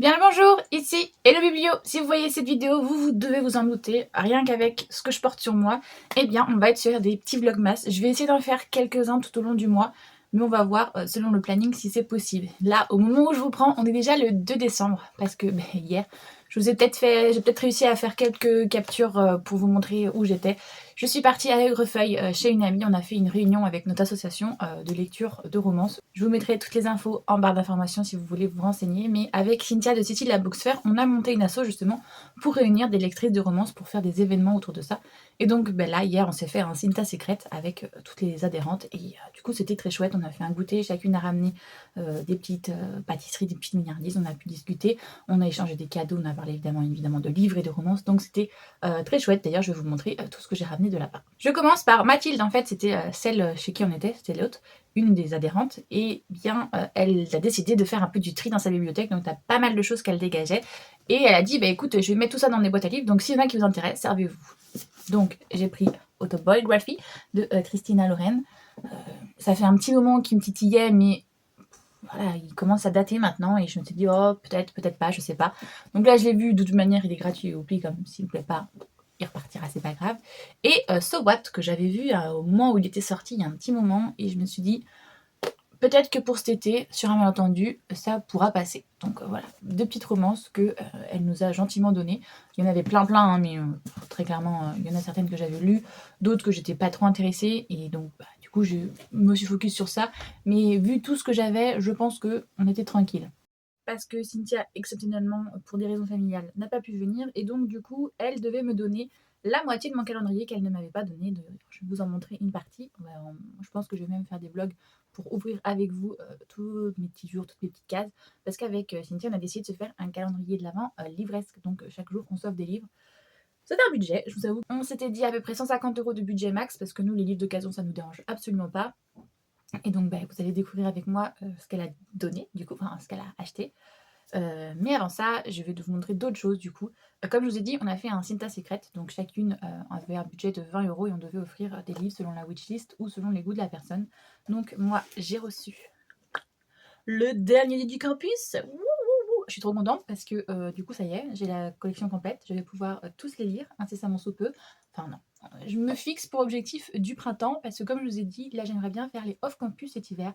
Bien le bonjour, ici Hello Biblio. Si vous voyez cette vidéo, vous devez vous en douter, rien qu'avec ce que je porte sur moi, eh bien on va être sur des petits vlogmas. Je vais essayer d'en faire quelques-uns tout au long du mois, mais on va voir selon le planning si c'est possible. Là, au moment où je vous prends, on est déjà le 2 décembre, parce que hier, j'ai peut-être réussi à faire quelques captures pour vous montrer où j'étais. Je suis partie à Aigrefeuille chez une amie, on a fait une réunion avec notre association de lecture de romance. Je vous mettrai toutes les infos en barre d'informations si vous voulez vous renseigner, mais avec Cynthia de City de la Booksfair, on a monté une asso justement pour réunir des lectrices de romance pour faire des événements autour de ça. Et donc là, hier, on s'est fait un Cinta Secret avec toutes les adhérentes et du coup, c'était très chouette. On a fait un goûter, chacune a ramené des petites pâtisseries, des petites milliardises, on a pu discuter, on a échangé des cadeaux, on a parlé évidemment de livres et de romances, donc c'était très chouette. D'ailleurs, je vais vous montrer tout ce que j'ai ramené de là-bas. Je commence par Mathilde, en fait, c'était celle chez qui on était, c'était l'autre, une des adhérentes, et bien elle a décidé de faire un peu du tri dans sa bibliothèque, donc t'as pas mal de choses qu'elle dégageait, et elle a dit, bah écoute, je vais mettre tout ça dans des boîtes à livres, donc s'il y en a qui vous intéressent, servez-vous. Donc j'ai pris Autobiography de Christina Loren. Ça fait un petit moment qu'il me titillait, mais voilà, il commence à dater maintenant, et je me suis dit, oh, peut-être, peut-être pas, je sais pas. Donc là, je l'ai vu, de toute manière, il est gratuit, oublie, comme s'il me plaît pas, il repartira, c'est pas grave. Et So What, que j'avais vu au moment où il était sorti, il y a un petit moment, et je me suis dit, peut-être que pour cet été, sur un malentendu, ça pourra passer. Donc voilà, deux petites romances que elle nous a gentiment données. Il y en avait plein, hein, mais très clairement, il y en a certaines que j'avais lues, d'autres que j'étais pas trop intéressée, et donc du coup, je me suis focus sur ça. Mais vu tout ce que j'avais, je pense qu'on était tranquille. Parce que Cynthia, exceptionnellement, pour des raisons familiales, n'a pas pu venir, et donc du coup, elle devait me donner la moitié de mon calendrier qu'elle ne m'avait pas donné. Je vais vous en montrer une partie. Je pense que je vais même faire des vlogs pour ouvrir avec vous tous mes petits jours, toutes mes petites cases. Parce qu'avec Cynthia, on a décidé de se faire un calendrier de l'avant livresque. Donc chaque jour, on s'offre des livres. C'est un budget, je vous avoue. On s'était dit à peu près 150 € de budget max, parce que nous, les livres d'occasion, ça nous dérange absolument pas. Et donc, vous allez découvrir avec moi ce qu'elle a donné, du coup, enfin, ce qu'elle a acheté. Mais avant ça, je vais vous montrer d'autres choses du coup. Comme je vous ai dit, on a fait un Cinta Secret, donc chacune avait un budget de 20 € et on devait offrir des livres selon la wishlist ou selon les goûts de la personne. Donc moi, j'ai reçu le dernier livre du campus. Je suis trop contente parce que du coup, ça y est, j'ai la collection complète. Je vais pouvoir tous les lire incessamment sous peu. Enfin non, je me fixe pour objectif du printemps parce que comme je vous ai dit, là j'aimerais bien faire les off-campus cet hiver.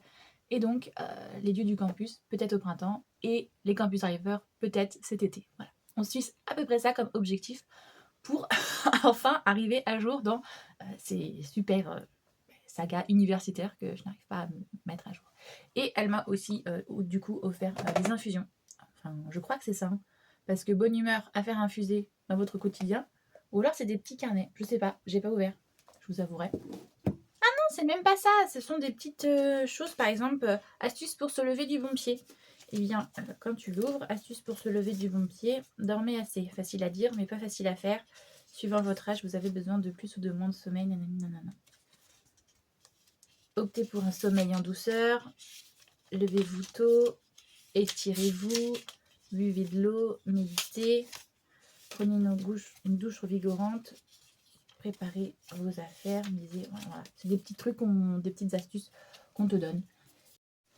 Et donc les lieux du campus peut-être au printemps et les campus arriveurs peut-être cet été. Voilà. On se fixe à peu près ça comme objectif pour enfin arriver à jour dans ces super sagas universitaires que je n'arrive pas à me mettre à jour. Et elle m'a aussi du coup offert des infusions. Enfin, je crois que c'est ça. Hein. Parce que bonne humeur à faire infuser dans votre quotidien. Ou alors c'est des petits carnets. Je sais pas, j'ai pas ouvert. Je vous avouerai. Ah non, c'est même pas ça. Ce sont des petites choses, par exemple, astuces pour se lever du bon pied. Eh bien, quand tu l'ouvres, astuces pour se lever du bon pied, dormez assez. Facile à dire, mais pas facile à faire. Suivant votre âge, vous avez besoin de plus ou de moins de sommeil. Nanana. Optez pour un sommeil en douceur. Levez-vous tôt. Étirez-vous. Buvez de l'eau. Méditez. Prenez une douche revigorante. Préparez vos affaires. Lisez. Voilà. C'est des petits trucs, des petites astuces qu'on te donne.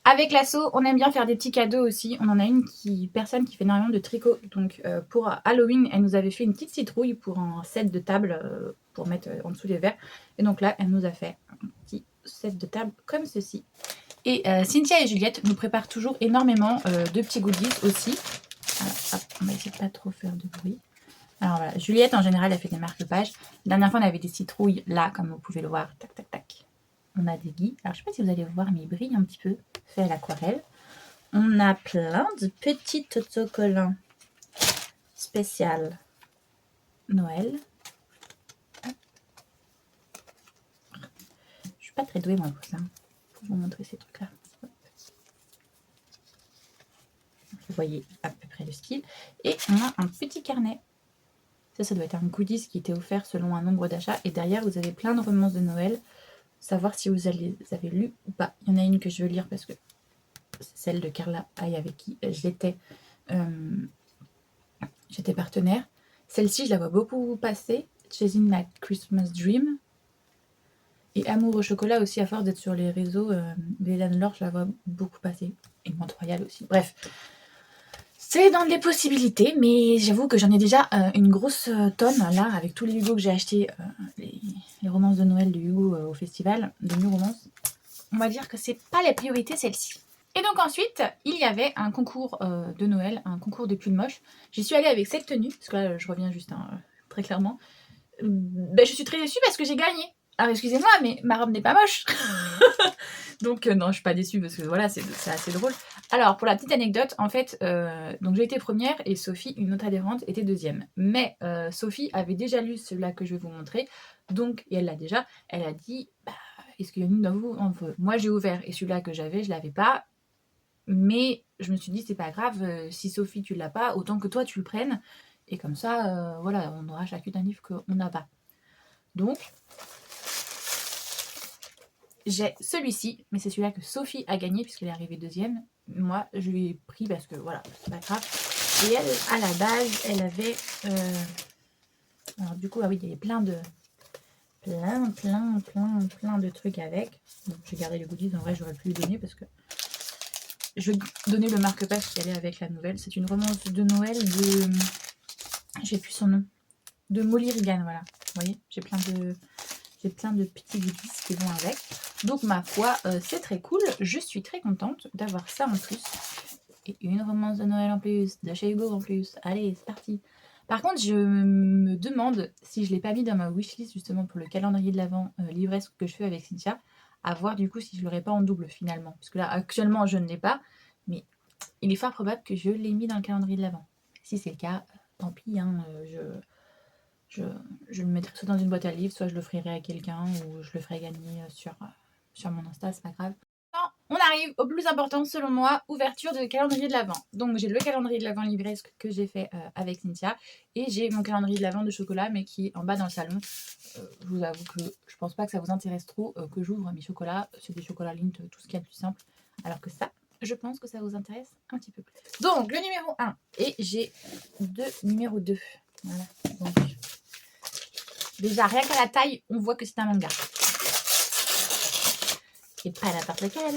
Avec l'asso, on aime bien faire des petits cadeaux aussi. On en a une personne qui fait énormément de tricot. Donc pour Halloween, elle nous avait fait une petite citrouille pour un set de table pour mettre en dessous des verres. Et donc là, elle nous a fait un petit set de table comme ceci. Et Cynthia et Juliette nous préparent toujours énormément de petits goodies aussi. Voilà, hop, on va essayer de pas trop faire de bruit. Alors voilà, Juliette en général, elle fait des marque-pages. La dernière fois, on avait des citrouilles là, comme vous pouvez le voir. Tac, tac, tac. On a des guides. Alors je sais pas si vous allez voir, mais ils brillent un petit peu. Fait à l'aquarelle. On a plein de petits autocollants spécial Noël. Je suis pas très douée moi pour ça. Pour vous montrer ces trucs là. Vous voyez à peu près le style. Et on a un petit carnet. Ça doit être un goodies qui était offert selon un nombre d'achats. Et derrière, vous avez plein de romances de Noël. Savoir si vous avez lu ou pas. Il y en a une que je veux lire parce que c'est celle de Carla Hay avec qui j'étais partenaire. Celle-ci, je la vois beaucoup passer. Chasing My Christmas Dream. Et Amour au chocolat aussi, à force d'être sur les réseaux. Hélène Laure, je la vois beaucoup passer. Et Monte Royal aussi. Bref. C'est dans les possibilités, mais j'avoue que j'en ai déjà une grosse tonne là, avec tous les Hugo que j'ai acheté, les romances de Noël de Hugo au festival, de New Romance. On va dire que c'est pas la priorité celle-ci. Et donc ensuite, il y avait un concours de Noël, un concours de pull moche. J'y suis allée avec cette tenue, parce que là je reviens juste très clairement. Ben, je suis très déçue parce que j'ai gagné. Alors excusez-moi, mais ma robe n'est pas moche. Donc non, je suis pas déçue parce que voilà, c'est assez drôle. Alors pour la petite anecdote, en fait, donc j'ai été première et Sophie, une autre adhérente, était deuxième. Mais Sophie avait déjà lu celui-là que je vais vous montrer, donc et elle l'a déjà. Elle a dit, bah, est-ce qu'il y en a une d'entre vous en veut? Moi j'ai ouvert et celui-là que j'avais, je l'avais pas. Mais je me suis dit, c'est pas grave, si Sophie tu l'as pas, autant que toi tu le prennes. Et comme ça, voilà, on aura chacune un livre qu'on n'a pas. Donc, j'ai celui-ci, mais c'est celui-là que Sophie a gagné puisqu'elle est arrivée deuxième. Moi, je l'ai pris parce que voilà, c'est pas grave. Et elle, à la base, elle avait... alors du coup, ah oui, il y avait plein de trucs avec. Donc, j'ai gardé les goodies. En vrai, j'aurais pu lui donner parce que je vais donner le marque-page qui allait avec la nouvelle. C'est une romance de Noël de... j'ai plus son nom. De Molly Regan, voilà. Vous voyez, j'ai plein de petits goodies qui vont avec. Donc ma foi, c'est très cool. Je suis très contente d'avoir ça en plus. Et une romance de Noël en plus, de chez Hugo en plus. Allez, c'est parti. Par contre, je me demande si je ne l'ai pas mis dans ma wishlist justement pour le calendrier de l'Avent livresque que je fais avec Cynthia. À voir du coup si je ne l'aurais pas en double finalement. Parce que là, actuellement, je ne l'ai pas. Mais il est fort probable que je l'ai mis dans le calendrier de l'Avent. Si c'est le cas, tant pis. Hein, je le mettrai soit dans une boîte à livres, soit je le ferai à quelqu'un ou je le ferai gagner sur mon Insta, c'est pas grave. On arrive au plus important selon moi, ouverture de calendrier de l'Avent. Donc j'ai le calendrier de l'Avent livresque que j'ai fait avec Cynthia et j'ai mon calendrier de l'Avent de chocolat mais qui est en bas dans le salon. Je vous avoue que je pense pas que ça vous intéresse trop que j'ouvre mes chocolats. C'est des chocolats Lindt, tout ce qu'il y a de plus simple. Alors que ça, je pense que ça vous intéresse un petit peu plus. Donc le numéro 1 et j'ai deux numéro 2. Voilà. Donc, déjà, rien qu'à la taille, on voit que c'est un manga. Et pas n'importe lequel.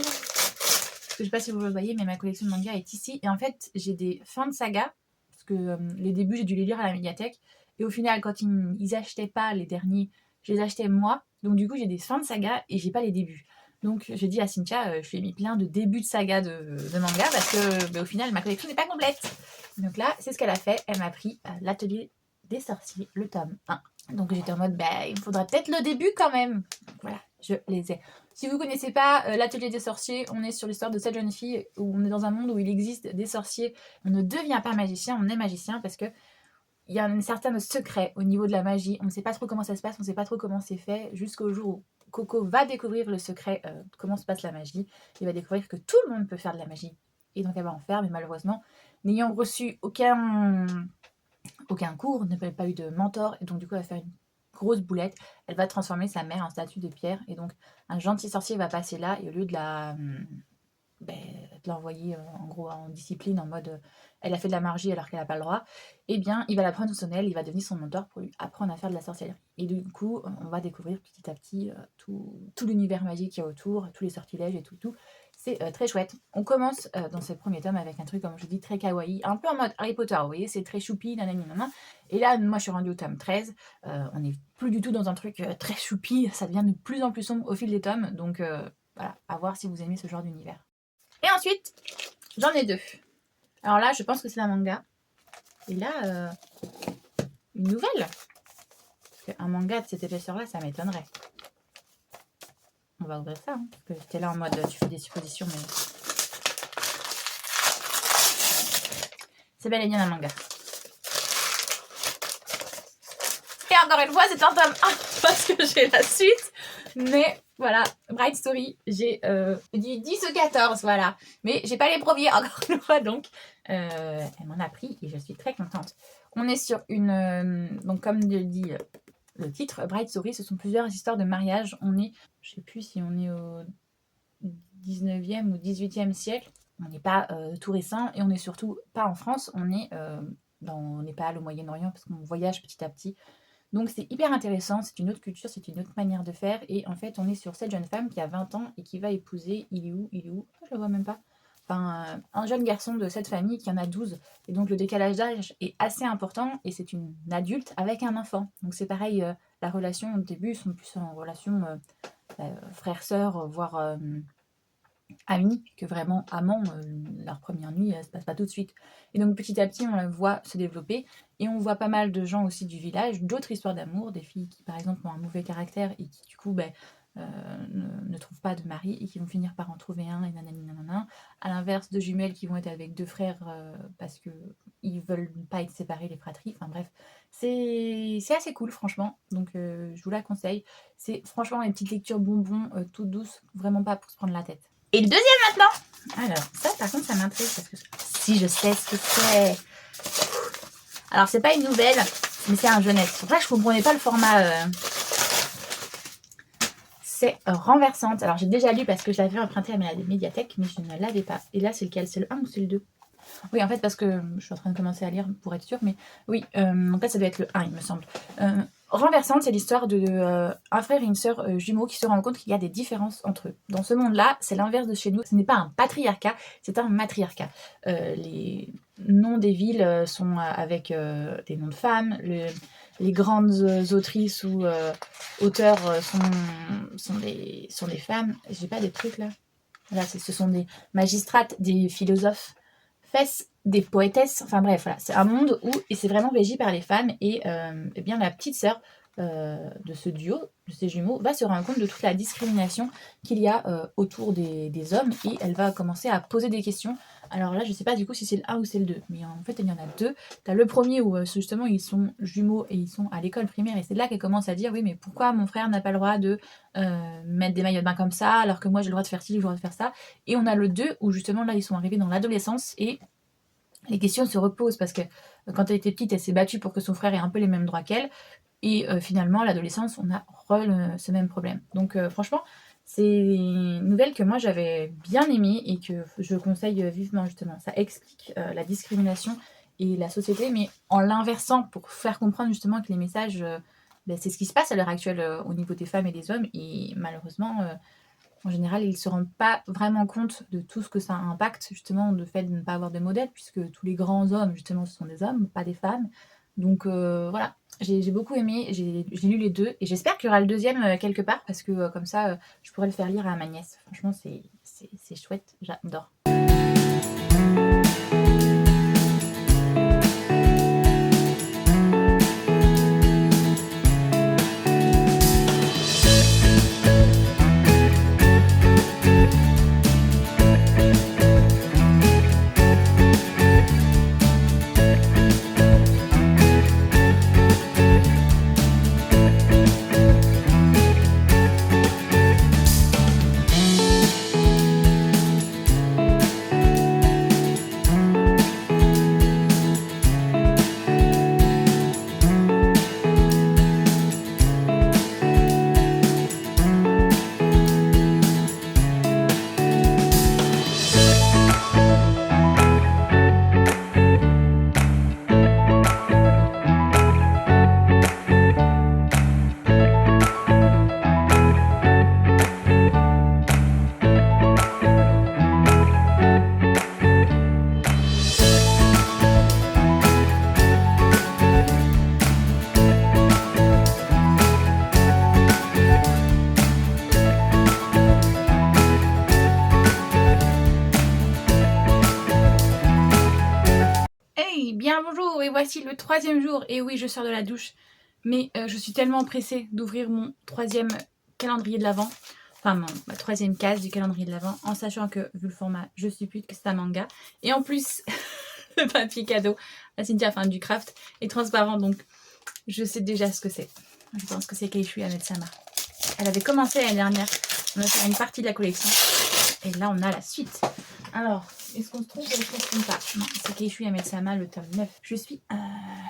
Je sais pas si vous le voyez, mais ma collection de mangas est ici. Et en fait, j'ai des fins de saga. Parce que les débuts, j'ai dû les lire à la médiathèque. Et au final, quand ils achetaient pas les derniers, je les achetais moi. Donc du coup, j'ai des fins de saga et j'ai pas les débuts. Donc j'ai dit à Cynthia, je lui ai mis plein de débuts de saga de manga parce que au final, ma collection n'est pas complète. Donc là, c'est ce qu'elle a fait. Elle m'a pris l'Atelier des sorciers, le tome 1. Donc j'étais en mode, bah, il me faudra peut-être le début quand même. Donc, voilà, je les ai. Si vous ne connaissez pas l'Atelier des sorciers, on est sur l'histoire de cette jeune fille où on est dans un monde où il existe des sorciers. On ne devient pas magicien, on est magicien parce que il y a un certain secret au niveau de la magie. On ne sait pas trop comment ça se passe, on ne sait pas trop comment c'est fait, jusqu'au jour où Coco va découvrir le secret de comment se passe la magie. Il va découvrir que tout le monde peut faire de la magie. Et donc elle va en faire, mais malheureusement, n'ayant reçu aucun cours, n'a pas eu de mentor, et donc du coup elle va faire une grosse boulette. Elle va transformer sa mère en statue de pierre, et donc un gentil sorcier va passer là, et au lieu de l'envoyer en gros en discipline, en mode elle a fait de la magie alors qu'elle n'a pas le droit, eh bien il va la prendre sous son aile, il va devenir son mentor pour lui apprendre à faire de la sorcellerie. Et du coup on va découvrir petit à petit tout l'univers magique qui est autour, tous les sortilèges et tout. C'est très chouette. On commence dans ce premier tome avec un truc, comme je dis, très kawaii, un peu en mode Harry Potter, vous voyez, c'est très choupi, nanani. Et là, moi, je suis rendue au tome 13. On n'est plus du tout dans un truc très choupi, ça devient de plus en plus sombre au fil des tomes. Donc voilà, à voir si vous aimez ce genre d'univers. Et ensuite, j'en ai deux. Alors là, je pense que c'est un manga. Et là, une nouvelle. Parce qu'un manga de cette épaisseur-là, ça m'étonnerait. On va ouvrir ça, hein, parce que j'étais là en mode tu fais des suppositions, mais c'est bel et bien un manga. Et encore une fois, c'est un tome 1 parce que j'ai la suite. Mais voilà, Bright Story, j'ai du 10 ou 14, voilà. Mais j'ai pas les premiers encore une fois, donc elle m'en a pris et je suis très contente. On est sur une... donc comme le dit le titre, Bright Story, ce sont plusieurs histoires de mariage. On est, je sais plus si on est au 19e ou 18e siècle. On n'est pas tout récent et on n'est surtout pas en France. On est dans Népal, au Moyen-Orient, parce qu'on voyage petit à petit. Donc c'est hyper intéressant, c'est une autre culture, c'est une autre manière de faire. Et en fait, on est sur cette jeune femme qui a 20 ans et qui va épouser, il est où? Je le vois même pas. un jeune garçon de cette famille qui en a 12. Et donc le décalage d'âge est assez important et c'est une adulte avec un enfant. Donc c'est pareil, la relation au début, ils sont plus en relation frère-sœur, voire amis, que vraiment amants. Leur première nuit, elle se passe pas tout de suite. Et donc petit à petit, on la voit se développer et on voit pas mal de gens aussi du village, d'autres histoires d'amour, des filles qui par exemple ont un mauvais caractère et qui du coup ne trouvent pas de mari et qui vont finir par en trouver un et nanani nanana. À l'inverse, de jumelles qui vont être avec deux frères parce que ils veulent pas être séparés, les fratries. Enfin bref, c'est assez cool franchement. Donc je vous la conseille. C'est franchement une petite lecture bonbon, toute douce, vraiment pas pour se prendre la tête. Et le deuxième maintenant. Alors ça par contre ça m'intrigue parce que si je sais ce que c'est. Alors c'est pas une nouvelle, mais c'est un jeunesse. C'est pour ça que je comprenais pas le format. C'est Renversante. Alors j'ai déjà lu parce que je l'avais emprunté à ma médiathèque, mais je ne l'avais pas. Et là c'est lequel? C'est le 1 ou c'est le 2? Oui, en fait, parce que je suis en train de commencer à lire pour être sûre, mais oui, en fait, ça doit être le 1, il me semble. Renversante, c'est l'histoire de un frère et une sœur jumeaux qui se rendent compte qu'il y a des différences entre eux. Dans ce monde-là, c'est l'inverse de chez nous. Ce n'est pas un patriarcat, c'est un matriarcat. Les noms des villes sont avec des noms de femmes. Les grandes autrices ou auteurs sont des femmes. J'ai pas des trucs là. Voilà, ce sont des magistrates, des philosophes, des poétesses, enfin bref, voilà, c'est un monde où, et c'est vraiment régi par les femmes, et bien la petite sœur de ce duo, de ces jumeaux, va se rendre compte de toute la discrimination qu'il y a autour des hommes, et elle va commencer à poser des questions. Alors là, je sais pas du coup si c'est le 1 ou c'est le 2, mais en fait, il y en a deux. T'as le premier où justement ils sont jumeaux et ils sont à l'école primaire, et c'est là qu'elle commence à dire, oui, mais pourquoi mon frère n'a pas le droit de mettre des maillots de bain comme ça, alors que moi j'ai le droit de faire ci, j'ai le droit de faire ça. Et on a le 2 où justement là, ils sont arrivés dans l'adolescence, et les questions se reposent parce que quand elle était petite, elle s'est battue pour que son frère ait un peu les mêmes droits qu'elle. Et finalement, à l'adolescence, on a ce même problème. Donc franchement, c'est une nouvelle que moi j'avais bien aimée et que je conseille vivement justement. Ça explique la discrimination et la société, mais en l'inversant pour faire comprendre justement que les messages, c'est ce qui se passe à l'heure actuelle au niveau des femmes et des hommes. Et malheureusement, en général, ils ne se rendent pas vraiment compte de tout ce que ça impacte, justement, le fait de ne pas avoir de modèle, puisque tous les grands hommes, justement, ce sont des hommes, pas des femmes. Donc voilà, j'ai beaucoup aimé, j'ai lu les deux, et j'espère qu'il y aura le deuxième quelque part, parce que comme ça, je pourrais le faire lire à ma nièce. Franchement, c'est chouette, j'adore. Hey, bien bonjour, et voici le 3e jour. Et oui, je sors de la douche, mais je suis tellement pressée d'ouvrir mon 3e calendrier de l'Avent, enfin ma 3e case du calendrier de l'Avent, en sachant que, vu le format, je suppute que c'est un manga. Et en plus, le papier cadeau, la Cynthia, enfin du craft, est transparent, donc je sais déjà ce que c'est. Je pense que c'est Keishui Ametsama. Elle avait commencé l'année dernière, on a fait une partie de la collection, et là on a la suite. Alors, est-ce qu'on se trompe ou est-ce qu'on se trompe pas? Non, c'est Keishui Ametsama, le tome 9. Je suis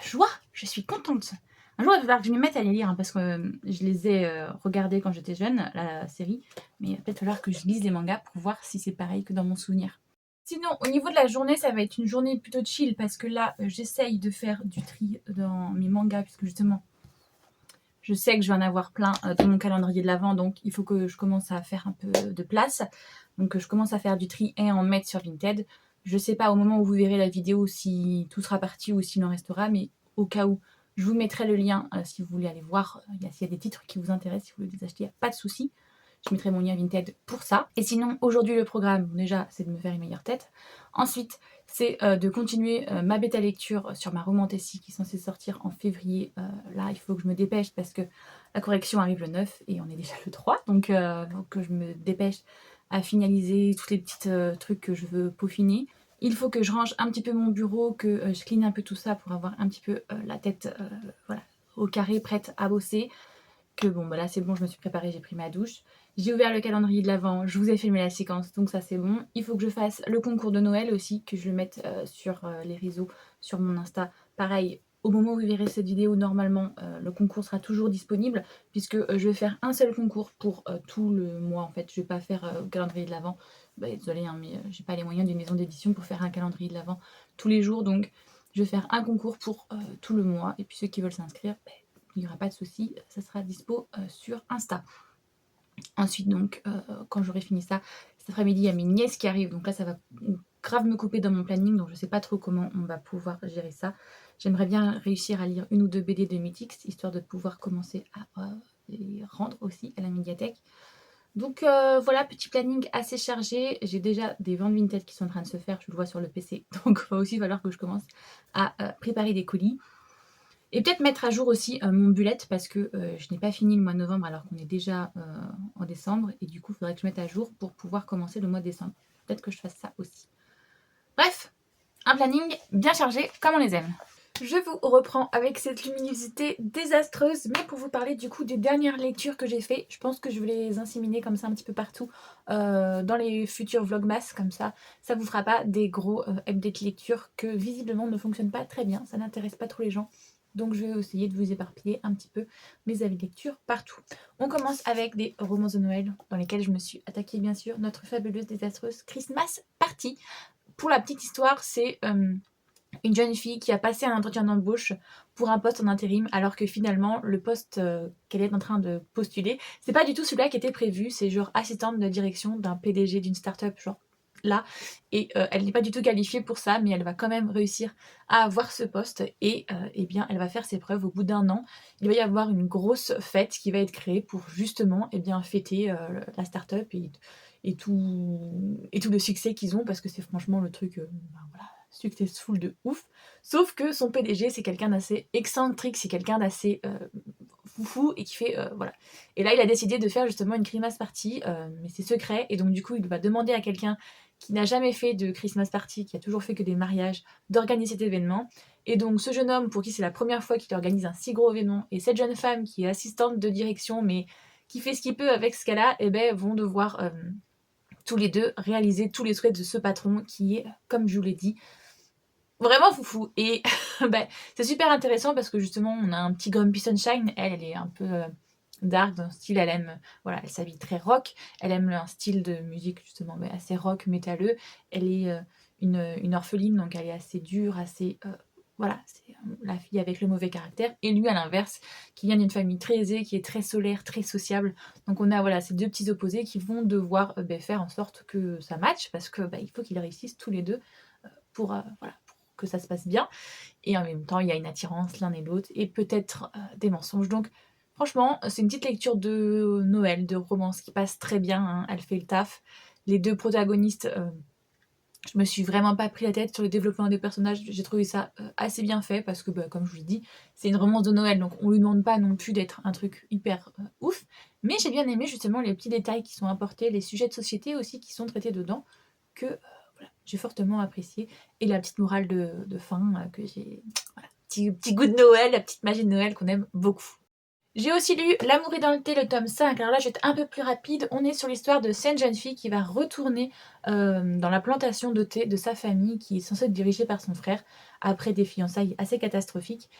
joie, je suis contente. Un jour, il va falloir que je m'y mette à les lire, hein, parce que je les ai regardés quand j'étais jeune, la série. Mais il va peut-être falloir que je lise les mangas pour voir si c'est pareil que dans mon souvenir. Sinon, au niveau de la journée, ça va être une journée plutôt chill, parce que là, j'essaye de faire du tri dans mes mangas, puisque justement, je sais que je vais en avoir plein dans mon calendrier de l'Avent, donc il faut que je commence à faire un peu de place. Donc je commence à faire du tri et à en mettre sur Vinted. Je sais pas au moment où vous verrez la vidéo si tout sera parti ou s'il en restera, mais au cas où, je vous mettrai le lien si vous voulez aller voir. S'il y a des titres qui vous intéressent, si vous voulez les acheter, il n'y a pas de souci. Je mettrai mon lien Vinted pour ça. Et sinon, aujourd'hui, le programme, bon, déjà, c'est de me faire une meilleure tête. Ensuite, c'est de continuer ma bêta lecture sur ma Romantessie qui est censée sortir en février. Là, il faut que je me dépêche parce que la correction arrive le 9 et on est déjà le 3. Donc, que je me dépêche à finaliser tous les petits trucs que je veux peaufiner. Il faut que je range un petit peu mon bureau, que je clean un peu tout ça pour avoir un petit peu la tête voilà, au carré, prête à bosser. Que bon, bah là c'est bon, je me suis préparée, j'ai pris ma douche. J'ai ouvert le calendrier de l'Avent, je vous ai filmé la séquence, donc ça c'est bon. Il faut que je fasse le concours de Noël aussi, que je le mette sur les réseaux, sur mon Insta. Pareil, au moment où vous verrez cette vidéo, normalement, le concours sera toujours disponible, puisque je vais faire un seul concours pour tout le mois en fait. Je vais pas faire le calendrier de l'Avent. Bah, désolée, hein, mais j'ai pas les moyens d'une maison d'édition pour faire un calendrier de l'Avent tous les jours, donc je vais faire un concours pour tout le mois. Et puis ceux qui veulent s'inscrire, bah, il n'y aura pas de souci, ça sera dispo sur Insta. Ensuite donc, quand j'aurai fini ça, cet après-midi, il y a mes nièces qui arrivent, donc là ça va grave me couper dans mon planning, donc je sais pas trop comment on va pouvoir gérer ça. J'aimerais bien réussir à lire une ou deux BD de Mythix, histoire de pouvoir commencer à les rendre aussi à la médiathèque. Donc voilà, petit planning assez chargé. J'ai déjà des ventes Vinted qui sont en train de se faire, je le vois sur le PC, donc il va aussi falloir que je commence à préparer des colis. Et peut-être mettre à jour aussi mon bullet parce que je n'ai pas fini le mois de novembre alors qu'on est déjà en décembre. Et du coup, il faudrait que je mette à jour pour pouvoir commencer le mois de décembre. Peut-être que je fasse ça aussi. Bref, un planning bien chargé comme on les aime. Je vous reprends avec cette luminosité désastreuse, mais pour vous parler du coup des dernières lectures que j'ai fait. Je pense que je vais les inséminer comme ça un petit peu partout dans les futurs vlogmas, comme ça vous fera pas des gros updates lectures que visiblement ne fonctionnent pas très bien, ça n'intéresse pas trop les gens. Donc je vais essayer de vous éparpiller un petit peu mes avis de lecture partout. On commence avec des romans de Noël dans lesquels je me suis attaquée bien sûr, notre fabuleuse désastreuse Christmas Party. Pour la petite histoire, c'est une jeune fille qui a passé un entretien d'embauche pour un poste en intérim alors que finalement le poste qu'elle est en train de postuler, c'est pas du tout celui-là qui était prévu, c'est genre assistante de direction d'un PDG d'une start-up genre là, et elle n'est pas du tout qualifiée pour ça, mais elle va quand même réussir à avoir ce poste et eh bien elle va faire ses preuves. Au bout d'un an, il va y avoir une grosse fête qui va être créée pour justement eh bien fêter la start-up et tout le succès qu'ils ont, parce que c'est franchement le truc ben voilà, successful de ouf. Sauf que son PDG, c'est quelqu'un d'assez excentrique, c'est quelqu'un d'assez foufou et qui fait voilà. Et là, il a décidé de faire justement une Christmas party, mais c'est secret, et donc du coup, il va demander à quelqu'un qui n'a jamais fait de Christmas party, qui a toujours fait que des mariages, d'organiser cet événement. Et donc ce jeune homme pour qui c'est la première fois qu'il organise un si gros événement, et cette jeune femme qui est assistante de direction, mais qui fait ce qu'il peut avec ce qu'elle a, et ben vont devoir tous les deux réaliser tous les souhaits de ce patron qui est, comme je vous l'ai dit, vraiment foufou. Et bah, c'est super intéressant parce que justement on a un petit Grumpy Sunshine, elle est un peu dark dans le style, elle aime, voilà, elle s'habille très rock, elle aime un style de musique justement assez rock, métalleux. Elle est une orpheline, donc elle est assez dure, assez voilà, c'est la fille avec le mauvais caractère. Et lui à l'inverse, qui vient d'une famille très aisée, qui est très solaire, très sociable. Donc on a voilà ces deux petits opposés qui vont devoir faire en sorte que ça matche, parce que il faut qu'ils réussissent tous les deux pour voilà, que ça se passe bien, et en même temps il y a une attirance l'un et l'autre, et peut-être des mensonges. Donc franchement c'est une petite lecture de Noël, de romance qui passe très bien, hein. Elle fait le taf. Les deux protagonistes, je me suis vraiment pas pris la tête sur le développement des personnages, j'ai trouvé ça assez bien fait, parce que comme je vous l'ai dit, c'est une romance de Noël, donc on lui demande pas non plus d'être un truc hyper ouf, mais j'ai bien aimé justement les petits détails qui sont apportés, les sujets de société aussi qui sont traités dedans, que voilà, j'ai fortement apprécié. Et la petite morale de fin que j'ai, voilà, petit goût de Noël, la petite magie de Noël qu'on aime beaucoup. J'ai aussi lu L'amour est dans le thé, le tome 5. Alors là, je vais être un peu plus rapide. On est sur l'histoire de cette jeune fille qui va retourner dans la plantation de thé de sa famille, qui est censée être dirigée par son frère, après des fiançailles assez catastrophiques.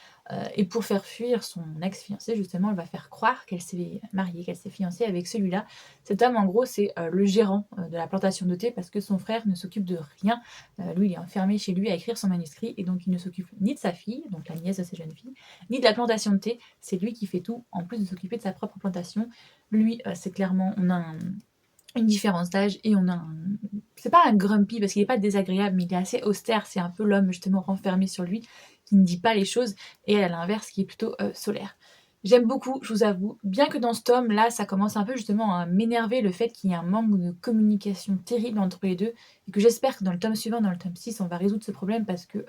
Et pour faire fuir son ex-fiancé, justement, elle va faire croire qu'elle s'est mariée, qu'elle s'est fiancée avec celui-là. Cet homme, en gros, c'est le gérant de la plantation de thé, parce que son frère ne s'occupe de rien. Lui, il est enfermé chez lui à écrire son manuscrit, et donc il ne s'occupe ni de sa fille, donc la nièce de cette jeune fille, ni de la plantation de thé. C'est lui qui fait tout, en plus de s'occuper de sa propre plantation. Lui, c'est clairement, on a une différence d'âge et on a un... C'est pas un grumpy parce qu'il est pas désagréable mais il est assez austère, c'est un peu l'homme justement renfermé sur lui qui ne dit pas les choses et elle à l'inverse qui est plutôt solaire. J'aime beaucoup, je vous avoue, bien que dans ce tome là ça commence un peu justement à m'énerver le fait qu'il y ait un manque de communication terrible entre les deux et que j'espère que dans le tome suivant, dans le tome 6, on va résoudre ce problème parce que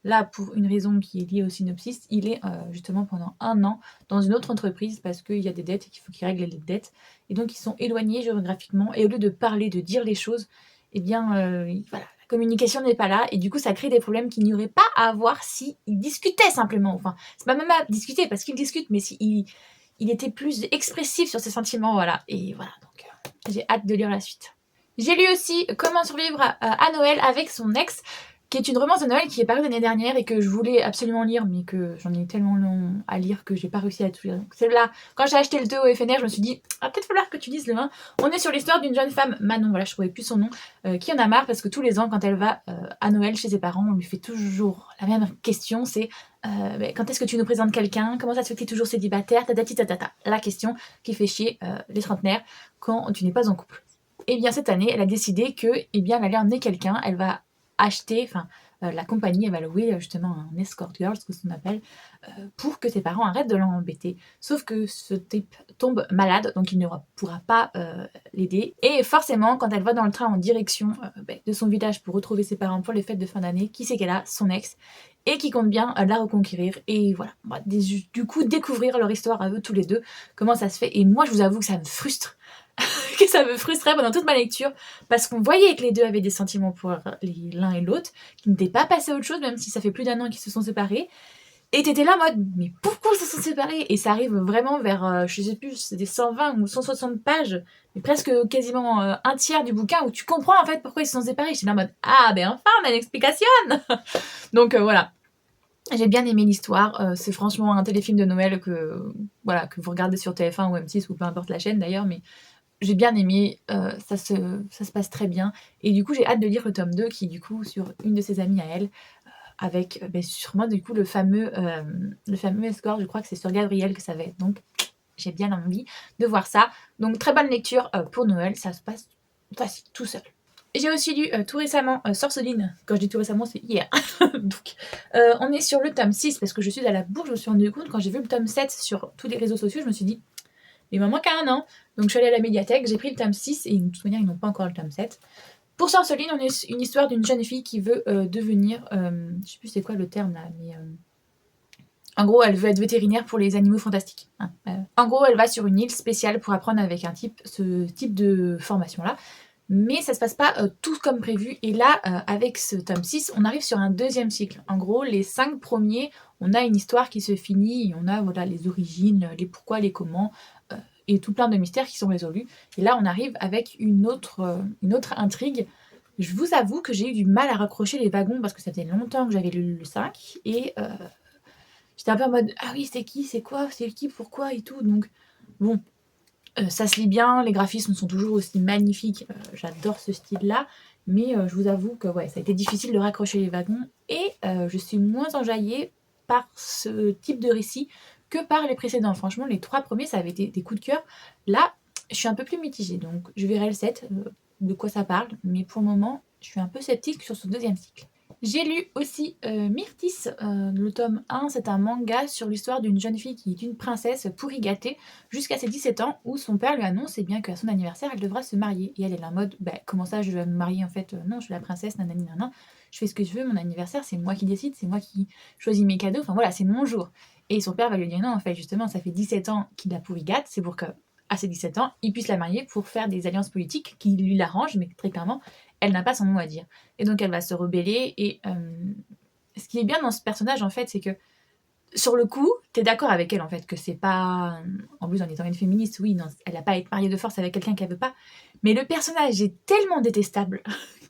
là pour une raison qui est liée au synopsis, il est justement pendant 1 an dans une autre entreprise parce qu'il y a des dettes et qu'il faut qu'il règle les dettes. Et donc ils sont éloignés géographiquement et au lieu de parler, de dire les choses, eh bien voilà, la communication n'est pas là et du coup ça crée des problèmes qu'il n'y aurait pas à avoir s'ils discutaient simplement. Enfin, c'est pas même à discuter parce qu'ils discutent, mais s'il il était plus expressif sur ses sentiments, voilà. Et voilà, donc j'ai hâte de lire la suite. J'ai lu aussi Comment survivre à Noël avec son ex, qui est une romance de Noël qui est parue l'année dernière et que je voulais absolument lire, mais que j'en ai tellement long à lire que j'ai pas réussi à tout lire. Donc celle-là, quand j'ai acheté le 2 au FNR, je me suis dit, ah peut-être falloir que tu lises le 1. On est sur l'histoire d'une jeune femme, Manon, voilà, je trouvais plus son nom, qui en a marre parce que tous les ans, quand elle va à Noël chez ses parents, on lui fait toujours la même question, c'est quand est-ce que tu nous présentes quelqu'un? Comment ça se fait que tu es toujours célibataire? Tatati tatata. La question qui fait chier les trentenaires quand tu n'es pas en couple. Et bien cette année, elle a décidé que, eh bien, elle allait emmener quelqu'un, elle va acheter, enfin, la compagnie, elle va louer justement un escort girl, ce qu'on appelle, pour que ses parents arrêtent de l'embêter. Sauf que ce type tombe malade, donc il ne pourra pas l'aider. Et forcément, quand elle va dans le train en direction de son village pour retrouver ses parents pour les fêtes de fin d'année, qui c'est qu'elle a? Son ex. Et qui compte bien la reconquérir. Et voilà, on va du coup découvrir leur histoire à eux tous les deux, comment ça se fait. Et moi, je vous avoue que ça me frustre. Que ça me frustrait pendant toute ma lecture parce qu'on voyait que les deux avaient des sentiments pour l'un et l'autre, qu'ils n'étaient pas passés à autre chose, même si ça fait plus d'1 an qu'ils se sont séparés. Et t'étais là en mode, mais pourquoi ils se sont séparés? Et ça arrive vraiment vers, je sais plus, c'est des 120 ou 160 pages, mais presque quasiment un tiers du bouquin où tu comprends en fait pourquoi ils se sont séparés. J'étais là en mode, ah ben enfin on a une explication. Donc voilà. J'ai bien aimé l'histoire, c'est franchement un téléfilm de Noël que, voilà, que vous regardez sur TF1 ou M6 ou peu importe la chaîne d'ailleurs, mais j'ai bien aimé, ça se passe très bien. Et du coup, j'ai hâte de lire le tome 2 qui, du coup, sur une de ses amies à elle, avec sûrement, du coup, le fameux escort. Je crois que c'est sur Gabriel que ça va être. Donc, j'ai bien envie de voir ça. Donc, très bonne lecture pour Noël. Ça se passe facile, tout seul. J'ai aussi lu tout récemment Sorceline. Quand je dis tout récemment, c'est hier. Donc, on est sur le tome 6 parce que je suis à la bourre. Je me suis rendu compte quand j'ai vu le tome 7 sur tous les réseaux sociaux, je me suis dit, il m'en manque 1 an. Donc je suis allée à la médiathèque, j'ai pris le tome 6 et de toute manière ils n'ont pas encore le tome 7. Pour Sorceline, on est une histoire d'une jeune fille qui veut devenir, je sais plus c'est quoi le terme là, mais en gros elle veut être vétérinaire pour les animaux fantastiques. Hein. En gros elle va sur une île spéciale pour apprendre avec ce type de formation là. Mais ça se passe pas tout comme prévu. Et là, avec ce tome 6, on arrive sur un 2e cycle. En gros, les 5 premiers, on a une histoire qui se finit, et on a voilà, les origines, les pourquoi, les comment, et tout plein de mystères qui sont résolus. Et là, on arrive avec une autre intrigue. Je vous avoue que j'ai eu du mal à raccrocher les wagons parce que ça faisait longtemps que j'avais lu le 5. Et j'étais un peu en mode, ah oui, c'est qui, c'est quoi, c'est qui, pourquoi et tout. Donc, bon... ça se lit bien, les graphismes sont toujours aussi magnifiques, j'adore ce style-là, mais je vous avoue que ouais, ça a été difficile de raccrocher les wagons et je suis moins enjaillée par ce type de récit que par les précédents. Franchement, les 3 premiers, ça avait été des coups de cœur. Là, je suis un peu plus mitigée, donc je verrai le 7, de quoi ça parle, mais pour le moment, je suis un peu sceptique sur ce 2e cycle. J'ai lu aussi Myrtis, le tome 1, c'est un manga sur l'histoire d'une jeune fille qui est une princesse pourri gâtée jusqu'à ses 17 ans où son père lui annonce eh bien qu'à son anniversaire elle devra se marier. Et elle est là en mode comment ça je vais me marier en fait, non je suis la princesse, nanani nanan, je fais ce que je veux, mon anniversaire c'est moi qui décide, c'est moi qui choisis mes cadeaux, enfin voilà c'est mon jour. Et son père va lui dire non en fait justement ça fait 17 ans qu'il la pourri gâte, c'est pour que à ses 17 ans il puisse la marier pour faire des alliances politiques qui lui l'arrangent, mais très clairement elle n'a pas son mot à dire. Et donc elle va se rebeller et ce qui est bien dans ce personnage en fait c'est que sur le coup, t'es d'accord avec elle en fait, que c'est pas... En plus en étant une féministe, oui, non, elle a pas à être mariée de force avec quelqu'un qu'elle veut pas. Mais le personnage est tellement détestable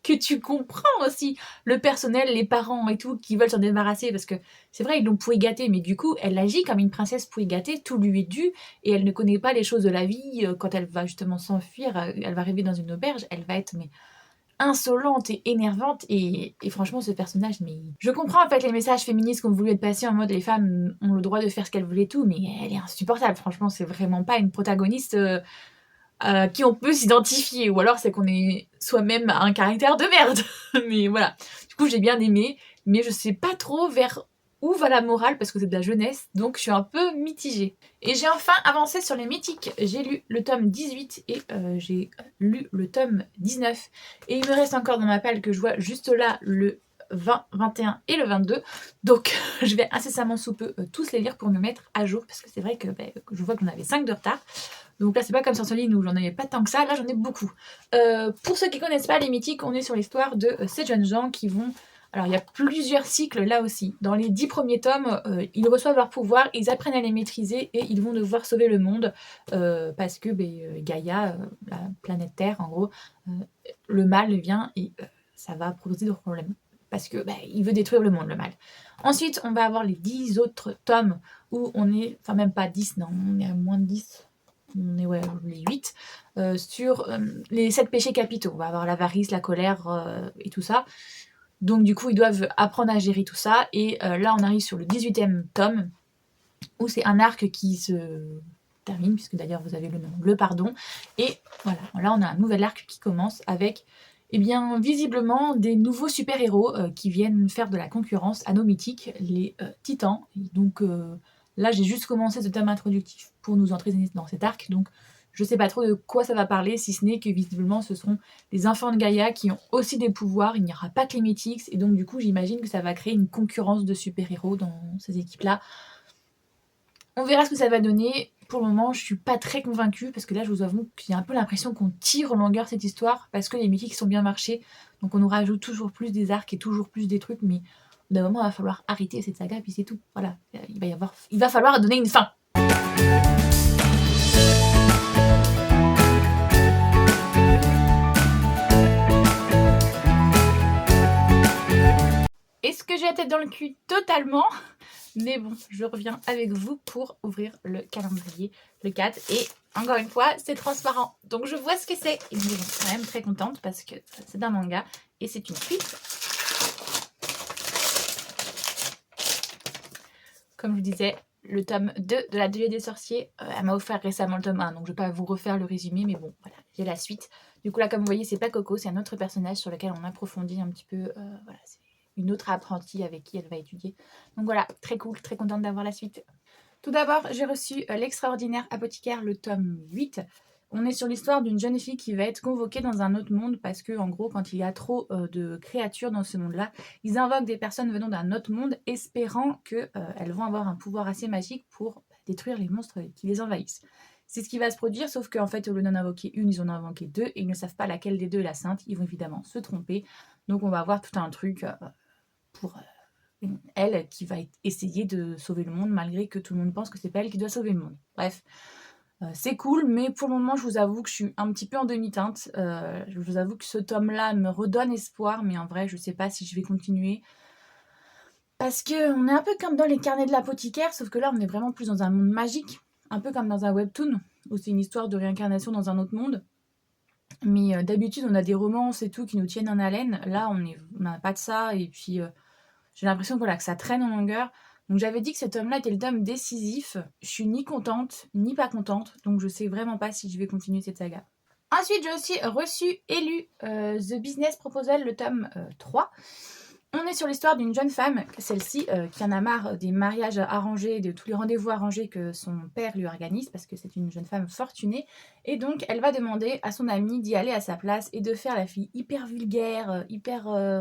que tu comprends aussi le personnel, les parents et tout, qui veulent s'en débarrasser parce que c'est vrai, ils l'ont pourri gâtée, mais du coup, elle agit comme une princesse pourri gâtée, tout lui est dû et elle ne connaît pas les choses de la vie. Quand elle va justement s'enfuir, elle va arriver dans une auberge, elle va être insolente et énervante et franchement ce personnage, mais je comprends en fait les messages féministes qu'on voulu être passés en mode les femmes ont le droit de faire ce qu'elles voulaient tout, mais elle est insupportable, franchement c'est vraiment pas une protagoniste qui on peut s'identifier, ou alors c'est qu'on est soi-même un caractère de merde. Mais voilà, du coup j'ai bien aimé, mais je sais pas trop vers où va la morale parce que c'est de la jeunesse, donc je suis un peu mitigée. Et j'ai enfin avancé sur les mythiques. J'ai lu le tome 18 et j'ai lu le tome 19. Et il me reste encore dans ma palle que je vois juste là le 20, 21 et le 22. Donc je vais incessamment sous peu tous les lire pour me mettre à jour parce que c'est vrai que je vois qu'on avait 5 de retard. Donc là, c'est pas comme Sorceline où j'en avais pas tant que ça. Là, j'en ai beaucoup. Pour ceux qui connaissent pas les mythiques, on est sur l'histoire de ces jeunes gens qui vont... Alors, il y a plusieurs cycles là aussi. Dans les 10 premiers tomes, ils reçoivent leur pouvoir, ils apprennent à les maîtriser et ils vont devoir sauver le monde parce que Gaïa, la planète Terre, en gros, le mal vient et ça va poser des problèmes. Parce que il veut détruire le monde, le mal. Ensuite, on va avoir les 10 autres tomes où on est... Enfin, même pas 10, non, on est à moins de 10. On est les 8, sur les 7 péchés capitaux. On va avoir l'avarice, la colère et tout ça. Donc du coup, ils doivent apprendre à gérer tout ça. Et là, on arrive sur le 18e tome, où c'est un arc qui se termine, puisque d'ailleurs vous avez le nom, le pardon. Et voilà, là on a un nouvel arc qui commence avec, eh bien, visiblement des nouveaux super-héros qui viennent faire de la concurrence à nos mythiques, les titans. Et donc là, j'ai juste commencé ce thème introductif pour nous entraîner dans cet arc. Donc je sais pas trop de quoi ça va parler, si ce n'est que visiblement ce seront les enfants de Gaïa qui ont aussi des pouvoirs. Il n'y aura pas que les mythiques. Et donc du coup, j'imagine que ça va créer une concurrence de super-héros dans ces équipes-là. On verra ce que ça va donner. Pour le moment, je suis pas très convaincue parce que là, je vous avoue que j'ai un peu l'impression qu'on tire en longueur cette histoire parce que les mythiques sont bien marchés. Donc on nous rajoute toujours plus des arcs et toujours plus des trucs, mais d'un moment, il va falloir arrêter cette saga puis c'est tout. Voilà, il va falloir donner une fin. Est-ce que j'ai la tête dans le cul? Totalement. Mais bon, je reviens avec vous pour ouvrir le calendrier, le 4. Et encore une fois, c'est transparent. Donc je vois ce que c'est. Et je suis quand même très contente parce que c'est d'un manga et c'est une suite. Comme je vous disais, le tome 2 de l'Atelier des sorciers, elle m'a offert récemment le tome 1. Donc je ne vais pas vous refaire le résumé, mais bon, voilà, j'ai la suite. Du coup là, comme vous voyez, c'est pas Coco, c'est un autre personnage sur lequel on approfondit un petit peu. Voilà, c'est une autre apprentie avec qui elle va étudier. Donc voilà, très cool, très contente d'avoir la suite. Tout d'abord, j'ai reçu L'extraordinaire apothicaire, le tome 8. On est sur l'histoire d'une jeune fille qui va être convoquée dans un autre monde parce que, en gros, quand il y a trop de créatures dans ce monde-là, ils invoquent des personnes venant d'un autre monde espérant qu'elles vont avoir un pouvoir assez magique pour détruire les monstres qui les envahissent. C'est ce qui va se produire, sauf qu'en fait, au lieu d'en invoquer une, ils en ont invoqué deux et ils ne savent pas laquelle des deux est la sainte. Ils vont évidemment se tromper. Donc, on va avoir tout un truc pour elle qui va essayer de sauver le monde malgré que tout le monde pense que c'est pas elle qui doit sauver le monde. Bref, c'est cool, mais pour le moment, je vous avoue que je suis un petit peu en demi-teinte. Je vous avoue que ce tome-là me redonne espoir, mais en vrai, je sais pas si je vais continuer. Parce qu'on est un peu comme dans les carnets de l'apothicaire, sauf que là, on est vraiment plus dans un monde magique, un peu comme dans un webtoon, où c'est une histoire de réincarnation dans un autre monde. Mais d'habitude, on a des romances et tout qui nous tiennent en haleine. Là, on n'a pas de ça, et puis j'ai l'impression que ça traîne en longueur. Donc j'avais dit que ce tome-là était le tome décisif. Je suis ni contente, ni pas contente, donc je sais vraiment pas si je vais continuer cette saga. Ensuite, j'ai aussi reçu et lu The Business Proposal, le tome 3. On est sur l'histoire d'une jeune femme, celle-ci, qui en a marre des mariages arrangés, de tous les rendez-vous arrangés que son père lui organise, parce que c'est une jeune femme fortunée. Et donc, elle va demander à son amie d'y aller à sa place et de faire la fille hyper vulgaire,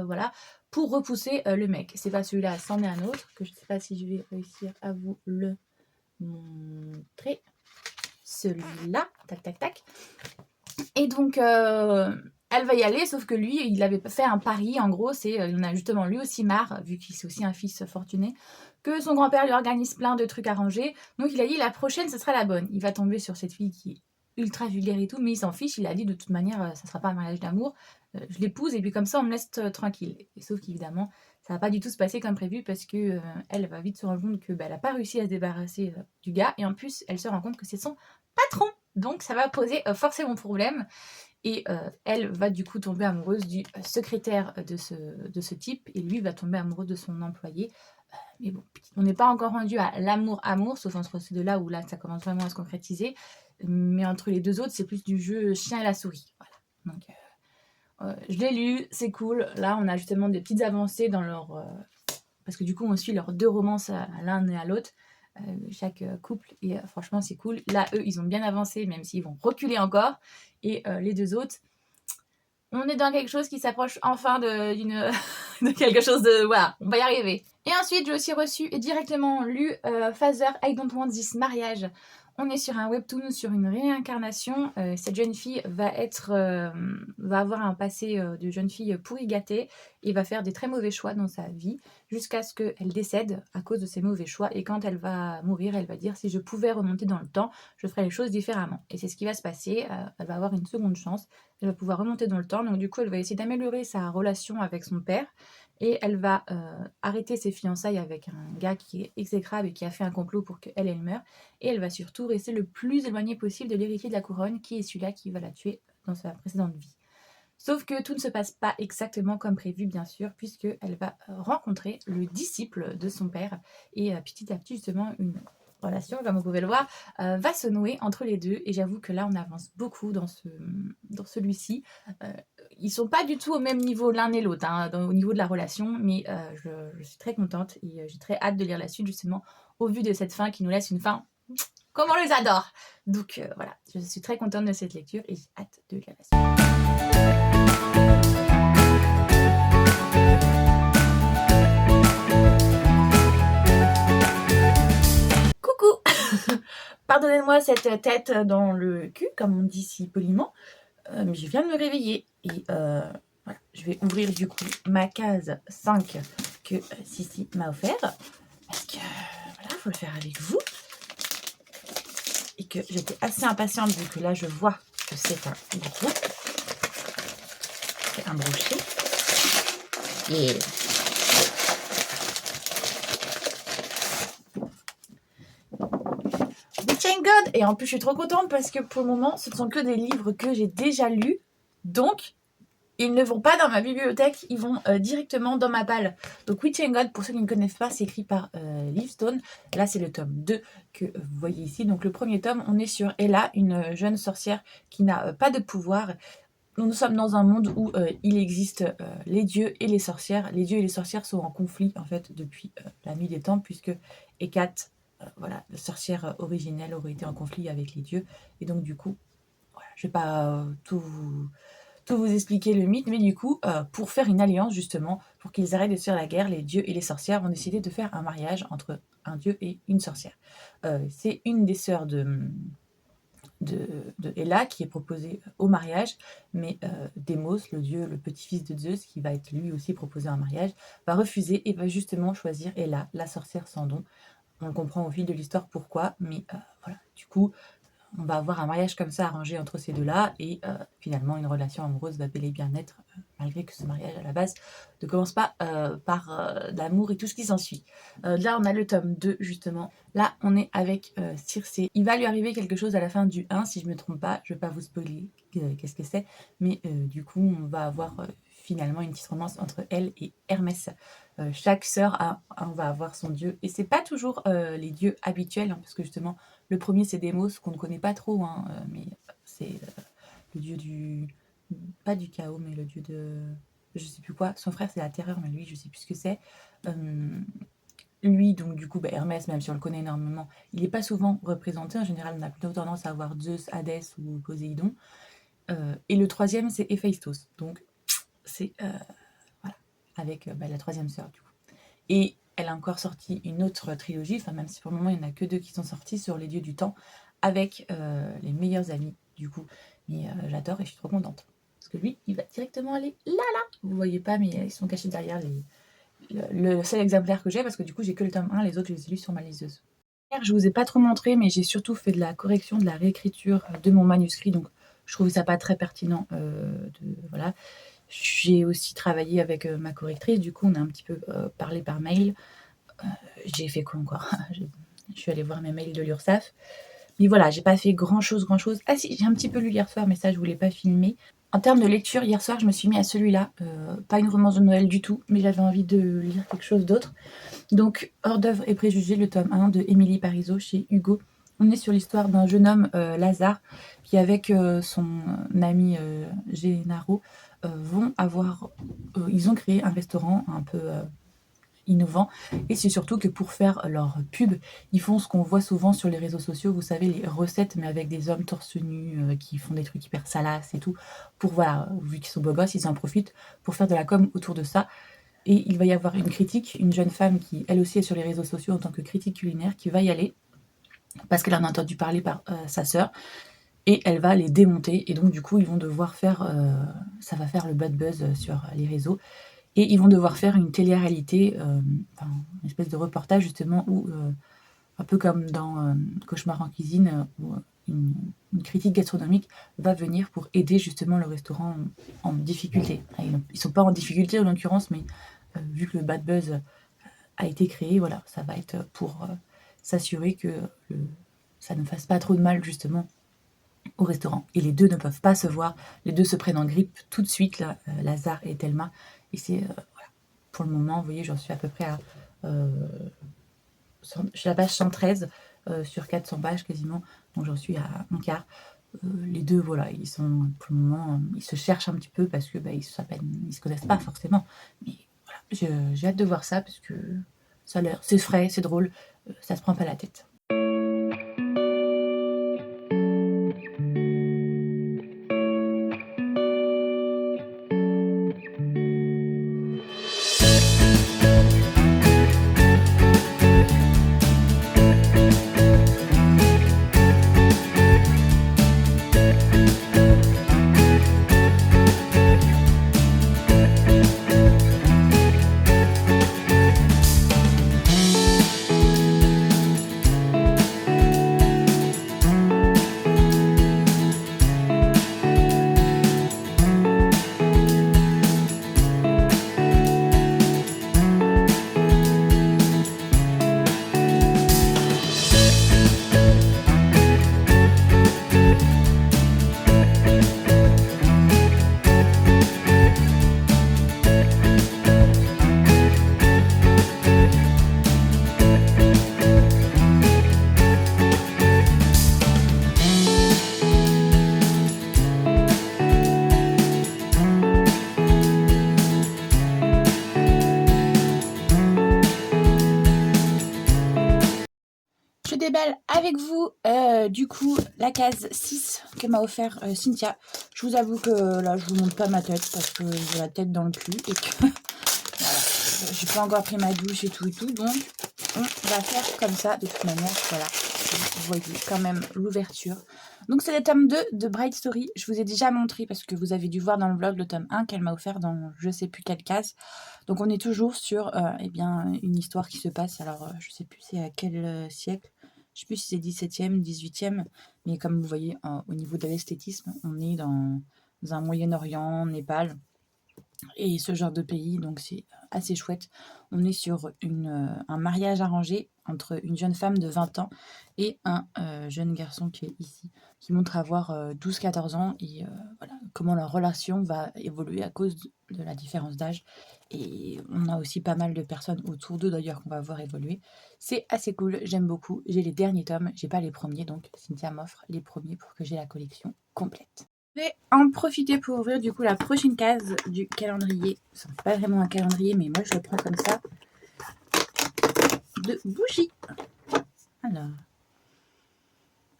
voilà, pour repousser le mec. C'est pas celui-là, c'en est un autre, que je sais pas si je vais réussir à vous le montrer. Celui-là, tac, tac, tac. Et donc, elle va y aller, sauf que lui, il avait fait un pari, en gros, il en a justement lui aussi marre, vu qu'il c'est aussi un fils fortuné, que son grand-père lui organise plein de trucs arrangés. Donc il a dit, la prochaine, ce sera la bonne. Il va tomber sur cette fille qui est ultra vulgaire et tout, mais il s'en fiche, il a dit, de toute manière, ça sera pas un mariage d'amour, je l'épouse, et puis comme ça, on me laisse tranquille. Et sauf qu'évidemment, ça va pas du tout se passer comme prévu, parce que elle va vite se rendre compte que elle a pas réussi à se débarrasser du gars, et en plus, elle se rend compte que c'est son patron. Donc ça va poser forcément problème. Et elle va du coup tomber amoureuse du secrétaire de ce type, et lui va tomber amoureux de son employé. Mais bon, on n'est pas encore rendu à l'amour-amour, sauf entre ces deux-là où là ça commence vraiment à se concrétiser. mais entre les 2 autres, c'est plus du jeu chien et la souris. Voilà. Donc, je l'ai lu, c'est cool. Là, on a justement des petites avancées dans leur... parce que du coup, on suit leurs 2 romances à l'un et à l'autre, chaque couple, et franchement, c'est cool. Là, eux, ils ont bien avancé, même s'ils vont reculer encore. Et les 2 autres, on est dans quelque chose qui s'approche enfin d'une de quelque chose de... Voilà, on va y arriver. Et ensuite, j'ai aussi reçu et directement lu Father, I Don't Want This Mariage. On est sur un webtoon, sur une réincarnation. Cette jeune fille va avoir un passé de jeune fille pourri gâtée et va faire des très mauvais choix dans sa vie jusqu'à ce qu'elle décède à cause de ses mauvais choix. Et quand elle va mourir, elle va dire: si je pouvais remonter dans le temps, je ferais les choses différemment. Et c'est ce qui va se passer. Elle va avoir une seconde chance. Elle va pouvoir remonter dans le temps. Donc du coup, elle va essayer d'améliorer sa relation avec son père. Et elle va arrêter ses fiançailles avec un gars qui est exécrable et qui a fait un complot pour qu'elle meure. Et elle va surtout rester le plus éloignée possible de l'héritier de la couronne, qui est celui-là qui va la tuer dans sa précédente vie. Sauf que tout ne se passe pas exactement comme prévu, bien sûr, puisqu'elle va rencontrer le disciple de son père. Et petit à petit, justement, une relation, comme vous pouvez le voir, va se nouer entre les deux. Et j'avoue que là, on avance beaucoup dans celui-ci. Ils sont pas du tout au même niveau l'un et l'autre, hein, au niveau de la relation, mais je suis très contente et j'ai très hâte de lire la suite, justement, au vu de cette fin qui nous laisse une fin comme on les adore. Donc voilà, je suis très contente de cette lecture et j'ai hâte de lire la suite. Coucou. Pardonnez-moi cette tête dans le cul, comme on dit si poliment, mais je viens de me réveiller et voilà, je vais ouvrir du coup ma case 5 que Sissi m'a offert, parce que voilà, faut le faire avec vous, et que j'étais assez impatiente vu que là je vois que c'est un gros, c'est un brochet, et thank God. Et en plus je suis trop contente parce que pour le moment ce ne sont que des livres que j'ai déjà lus, donc ils ne vont pas dans ma bibliothèque, ils vont directement dans ma palle. Donc Witch and God, pour ceux qui ne connaissent pas, c'est écrit par Liv Stone. Là, c'est le tome 2 que vous voyez ici. Donc le premier tome, on est sur Ella, une jeune sorcière qui n'a pas de pouvoir. Nous sommes dans un monde où il existe les dieux et les sorcières. Les dieux et les sorcières sont en conflit, en fait, depuis la nuit des temps, puisque Hécate, voilà, la sorcière originelle, aurait été en conflit avec les dieux. Et donc, du coup, voilà, je ne vais pas tout vous expliquer le mythe, mais du coup, pour faire une alliance, justement, pour qu'ils arrêtent de se faire la guerre, les dieux et les sorcières vont décider de faire un mariage entre un dieu et une sorcière. C'est une des sœurs de Ella qui est proposée au mariage, mais Démos, le petit-fils de Zeus, qui va être lui aussi proposé en mariage, va refuser et va justement choisir Ella, la sorcière sans don. On comprend au fil de l'histoire pourquoi, mais voilà, du coup, on va avoir un mariage comme ça arrangé entre ces deux-là, et finalement une relation amoureuse va bel et bien naître, malgré que ce mariage à la base ne commence pas par l'amour et tout ce qui s'ensuit. Là on a le tome 2 justement, là on est avec Circé. Il va lui arriver quelque chose à la fin du 1 si je ne me trompe pas, je ne vais pas vous spoiler qu'est-ce que c'est, mais du coup on va avoir finalement une petite romance entre elle et Hermès. Chaque sœur on va avoir son dieu, et c'est pas toujours les dieux habituels, hein, parce que justement le premier c'est Démos, qu'on ne connaît pas trop, hein, mais c'est le dieu du... pas du chaos, mais le dieu de... je sais plus quoi. Son frère c'est la terreur, mais lui je sais plus ce que c'est. Lui, donc du coup, Hermès, même si on le connaît énormément, il n'est pas souvent représenté. En général, on a plutôt tendance à avoir Zeus, Hadès ou Poséidon. Et le troisième, c'est Héphaïstos. Donc, c'est... voilà, avec la troisième sœur, du coup. Et elle a encore sorti une autre trilogie, enfin même si pour le moment il n'y en a que 2 qui sont sortis, sur les dieux du temps, avec les meilleurs amis du coup. Mais j'adore et je suis trop contente. Parce que lui, il va directement aller là. Vous voyez pas, mais ils sont cachés derrière le seul exemplaire que j'ai, parce que du coup j'ai que le tome 1, les autres je les ai lus sur ma liseuse. Je vous ai pas trop montré, mais j'ai surtout fait de la correction, de la réécriture de mon manuscrit, donc je trouvais ça pas très pertinent. Voilà. J'ai aussi travaillé avec ma correctrice, du coup on a un petit peu parlé par mail. J'ai fait quoi encore? Je suis allée voir mes mails de l'URSSAF. Mais voilà, j'ai pas fait grand chose. Ah si, j'ai un petit peu lu hier soir, mais ça je voulais pas filmer. En termes de lecture, hier soir je me suis mis à celui-là. Pas une romance de Noël du tout, mais j'avais envie de lire quelque chose d'autre. Donc, Hors d'œuvre et préjugés, le tome 1 de Émilie Parizeau chez Hugo. On est sur l'histoire d'un jeune homme, Lazare, qui avec son ami Gennaro vont avoir... ils ont créé un restaurant un peu innovant, et c'est surtout que pour faire leur pub, ils font ce qu'on voit souvent sur les réseaux sociaux, vous savez, les recettes, mais avec des hommes torse nu qui font des trucs hyper salaces et tout, pour voilà, vu qu'ils sont beaux gosses, ils en profitent pour faire de la com autour de ça. Et il va y avoir une critique, une jeune femme qui elle aussi est sur les réseaux sociaux en tant que critique culinaire, qui va y aller parce qu'elle en a entendu parler par sa sœur, et elle va les démonter, et donc du coup ils vont devoir faire, ça va faire le bad buzz sur les réseaux, et ils vont devoir faire une télé-réalité, enfin, une espèce de reportage justement où, un peu comme dans Cauchemar en cuisine, où une critique gastronomique va venir pour aider justement le restaurant en difficulté. Ils sont pas en difficulté en l'occurrence, mais vu que le bad buzz a été créé, voilà, ça va être pour s'assurer que ça ne fasse pas trop de mal justement au restaurant. Et les deux ne peuvent pas se voir, les deux se prennent en grippe tout de suite, là, Lazare et Thelma. Et c'est, voilà, pour le moment, vous voyez, j'en suis à peu près à... je suis à la page 113 sur 400 pages quasiment, donc j'en suis à un quart. Les deux, voilà, ils sont, pour le moment, ils se cherchent un petit peu parce que ils se connaissent pas forcément. Mais voilà, j'ai hâte de voir ça parce que ça a l'air, c'est frais, c'est drôle, ça se prend pas la tête. Je déballe avec vous, du coup, la case 6 que m'a offert Cynthia. Je vous avoue que là, je vous montre pas ma tête parce que j'ai la tête dans le cul et que voilà, j'ai pas encore pris ma douche et tout, donc on va faire comme ça. De toute manière, voilà, vous voyez quand même l'ouverture. Donc c'est le tome 2 de Bright Story. Je vous ai déjà montré parce que vous avez dû voir dans le vlog le tome 1 qu'elle m'a offert dans je sais plus quelle case. Donc on est toujours sur eh bien, une histoire qui se passe, alors je sais plus c'est à quel siècle. Je ne sais plus si c'est 17e, 18e, mais comme vous voyez, au niveau de l'esthétisme, on est dans un Moyen-Orient, Népal, et ce genre de pays, donc c'est assez chouette. On est sur un mariage arrangé entre une jeune femme de 20 ans et un jeune garçon qui est ici, qui montre avoir 12-14 ans, et voilà, comment leur relation va évoluer à cause de la différence d'âge. Et on a aussi pas mal de personnes autour d'eux d'ailleurs qu'on va voir évoluer. C'est assez cool, j'aime beaucoup. J'ai les derniers tomes, j'ai pas les premiers, donc Cynthia m'offre les premiers pour que j'ai la collection complète. Je vais en profiter pour ouvrir du coup la prochaine case du calendrier. Ce n'est pas vraiment un calendrier, mais moi je le prends comme ça. De bougies. Alors.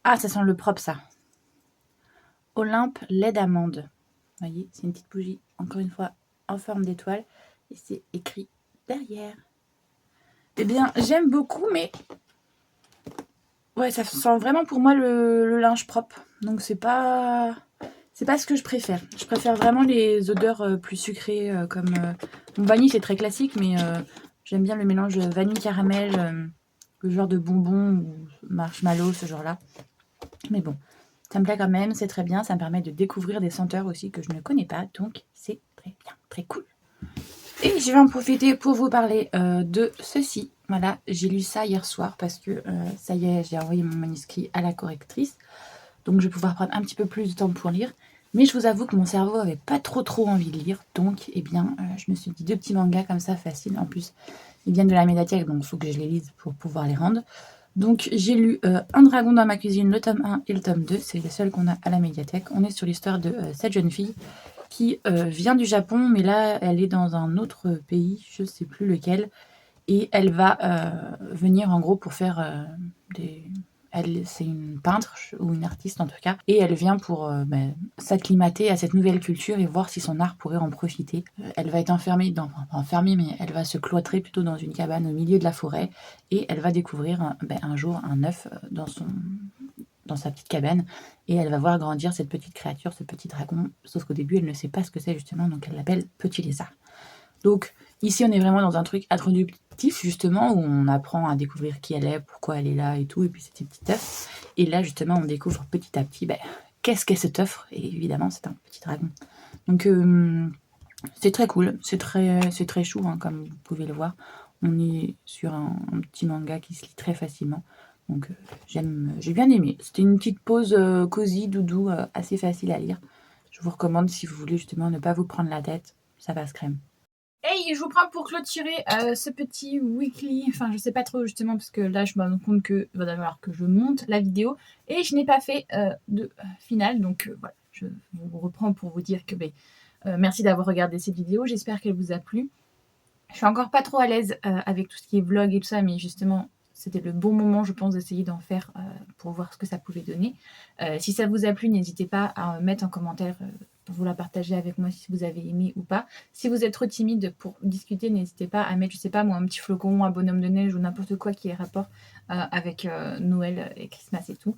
Ah, ça sent le propre ça. Olympe lait d'amande. Vous voyez, c'est une petite bougie, encore une fois, en forme d'étoile. Et c'est écrit derrière. Eh bien, j'aime beaucoup, mais... ouais, ça sent vraiment pour moi le linge propre. Donc c'est pas ce que je préfère. Je préfère vraiment les odeurs plus sucrées comme... Bon, vanille, c'est très classique, mais j'aime bien le mélange vanille-caramel, le genre de bonbons ou marshmallow, ce genre-là. Mais bon, ça me plaît quand même, c'est très bien. Ça me permet de découvrir des senteurs aussi que je ne connais pas. Donc c'est très bien, très cool. Et je vais en profiter pour vous parler de ceci. Voilà, j'ai lu ça hier soir parce que ça y est, j'ai envoyé mon manuscrit à la correctrice. Donc je vais pouvoir prendre un petit peu plus de temps pour lire. Mais je vous avoue que mon cerveau avait pas trop envie de lire. Donc, eh bien, je me suis dit 2 petits mangas comme ça, faciles. En plus, ils viennent de la médiathèque, donc il faut que je les lise pour pouvoir les rendre. Donc j'ai lu Un dragon dans ma cuisine, le tome 1 et le tome 2. C'est les seuls qu'on a à la médiathèque. On est sur l'histoire de cette jeune fille qui vient du Japon, mais là elle est dans un autre pays, je sais plus lequel. Et elle va venir en gros pour faire c'est une peintre ou une artiste en tout cas, et elle vient pour s'acclimater à cette nouvelle culture et voir si son art pourrait en profiter. Elle va être enfermée, pas enfermée, mais elle va se cloîtrer plutôt dans une cabane au milieu de la forêt, et elle va découvrir un jour un œuf dans sa petite cabane, et elle va voir grandir cette petite créature, ce petit dragon, sauf qu'au début elle ne sait pas ce que c'est justement, donc elle l'appelle Petit Lézard. Donc ici on est vraiment dans un truc introductif justement, où on apprend à découvrir qui elle est, pourquoi elle est là et tout, et puis c'était petit œuf. Et là justement on découvre petit à petit qu'est-ce qu'est cet œuf, et évidemment c'est un petit dragon. Donc c'est très cool, c'est très chou hein, comme vous pouvez le voir. On est sur un petit manga qui se lit très facilement. Donc j'ai bien aimé. C'était une petite pause cosy, doudou, assez facile à lire. Je vous recommande si vous voulez justement ne pas vous prendre la tête, ça passe crème. Hey, je vous prends pour clôturer ce petit weekly, enfin je sais pas trop justement parce que là je me rends compte que il va falloir que je monte la vidéo et je n'ai pas fait de finale, donc voilà, je vous reprends pour vous dire que merci d'avoir regardé cette vidéo, j'espère qu'elle vous a plu. Je suis encore pas trop à l'aise avec tout ce qui est vlog et tout ça, mais justement c'était le bon moment je pense d'essayer d'en faire pour voir ce que ça pouvait donner. Si ça vous a plu, n'hésitez pas à mettre en commentaire pour vous la partager avec moi si vous avez aimé ou pas. Si vous êtes trop timide pour discuter, n'hésitez pas à mettre, je sais pas moi, un petit flocon, un bonhomme de neige ou n'importe quoi qui ait rapport avec Noël et Christmas et tout.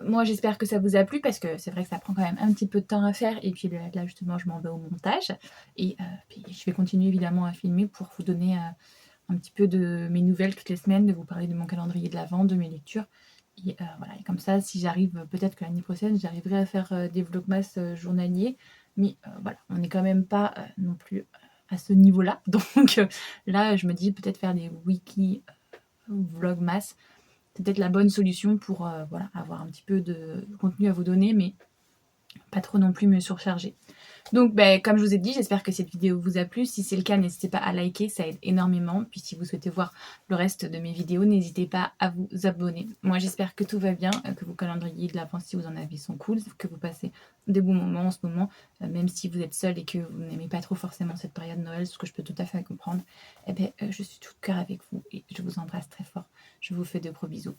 Moi j'espère que ça vous a plu parce que c'est vrai que ça prend quand même un petit peu de temps à faire, et puis là justement je m'en vais au montage et puis je vais continuer évidemment à filmer pour vous donner un petit peu de mes nouvelles toutes les semaines, de vous parler de mon calendrier de l'Avent, de mes lectures. Et voilà, et comme ça, si j'arrive, peut-être que l'année prochaine, j'arriverai à faire des vlogmas journaliers. Mais voilà, on n'est quand même pas non plus à ce niveau-là. Donc là, je me dis peut-être faire des wiki vlogmas. C'est peut-être la bonne solution pour voilà, avoir un petit peu de contenu à vous donner, mais pas trop non plus me surcharger. Donc comme je vous ai dit, j'espère que cette vidéo vous a plu. Si c'est le cas, n'hésitez pas à liker, ça aide énormément. Puis si vous souhaitez voir le reste de mes vidéos, n'hésitez pas à vous abonner. Moi j'espère que tout va bien, que vos calendriers de l'Avent, si vous en avez, sont cool, que vous passez des bons moments en ce moment, même si vous êtes seul et que vous n'aimez pas trop forcément cette période de Noël, ce que je peux tout à fait comprendre. Je suis tout cœur avec vous et je vous embrasse très fort. Je vous fais de gros bisous.